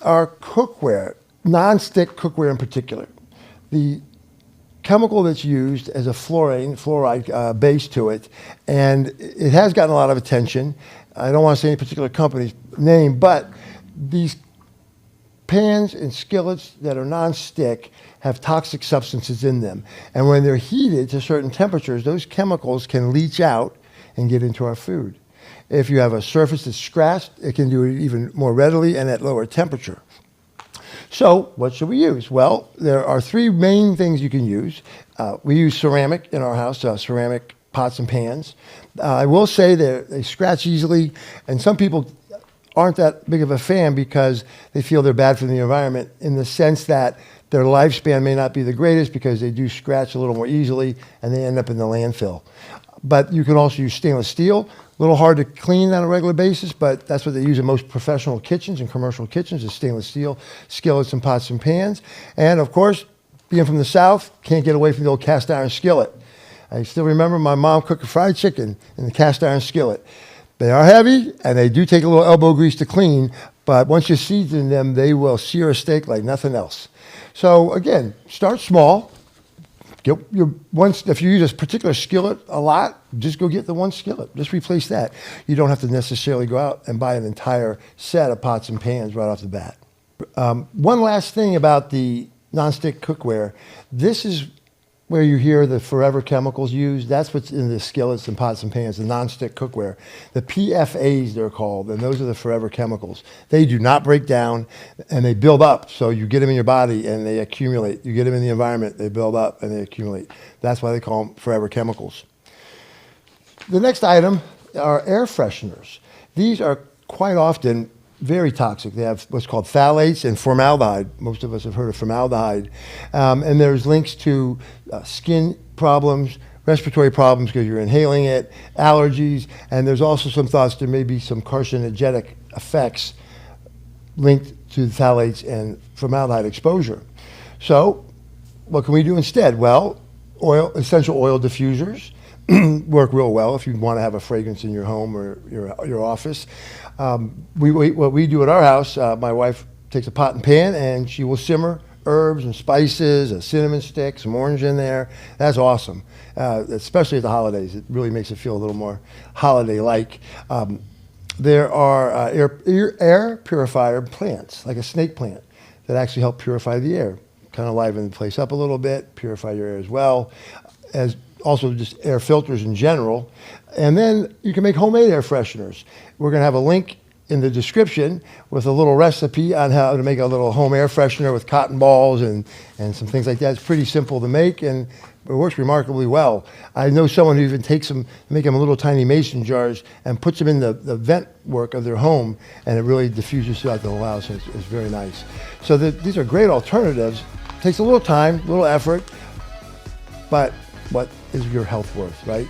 our cookware, non-stick cookware in particular, the chemical that's used as a fluoride base to it, and it has gotten a lot of attention. I don't want to say any particular company's name, but these pans and skillets that are non-stick have toxic substances in them. And when they're heated to certain temperatures, those chemicals can leach out and get into our food. If you have a surface that's scratched, it can do it even more readily and at lower temperature. So what should we use? Well, there are three main things you can use. We use ceramic in our house, ceramic pots and pans. I will say that they scratch easily, and some people aren't that big of a fan because they feel they're bad for the environment in the sense that their lifespan may not be the greatest because they do scratch a little more easily and they end up in the landfill. But you can also use stainless steel. A little hard to clean on a regular basis, but that's what they use in most professional kitchens and commercial kitchens is stainless steel skillets and pots and pans. And of course, being from the South, can't get away from the old cast iron skillet. I still remember my mom cooking fried chicken in the cast iron skillet. They are heavy and they do take a little elbow grease to clean, but once you season them, they will sear a steak like nothing else. So again, start small. Get your if you use a particular skillet a lot, just go get the one skillet. Just replace that. You don't have to necessarily go out and buy an entire set of pots and pans right off the bat. One last thing about the nonstick cookware. This is where you hear the forever chemicals used. That's what's in the skillets and pots and pans, the nonstick cookware. The PFAs, they're called, and those are the forever chemicals. They do not break down, and they build up. So you get them in your body, and they accumulate. You get them in the environment, they build up, and they accumulate. That's why they call them forever chemicals. The next item are air fresheners. These are quite often very toxic. They have what's called phthalates and formaldehyde. Most of us have heard of formaldehyde. And there's links to skin problems, respiratory problems because you're inhaling it, allergies, and there's also some thoughts there may be some carcinogenic effects linked to phthalates and formaldehyde exposure. So what can we do instead? Well, essential oil diffusers work real well if you want to have a fragrance in your home or your office. What we do at our house, my wife takes a pot and pan and she will simmer herbs and spices, a cinnamon stick, some orange in there. That's awesome, especially at the holidays. It really makes it feel a little more holiday-like. There are air purifier plants, like a snake plant, that actually help purify the air, kind of liven the place up a little bit, purify your air as well, as also just air filters in general. And then you can make homemade air fresheners. We're going to have a link in the description with a little recipe on how to make a little home air freshener with cotton balls and some things like that. It's pretty simple to make and it works remarkably well. I know someone who even takes them, make them little tiny mason jars and puts them in the vent work of their home, and it really diffuses throughout the whole house. It's very nice. So these are great alternatives. It takes a little time, a little effort, but what is your health worth, right?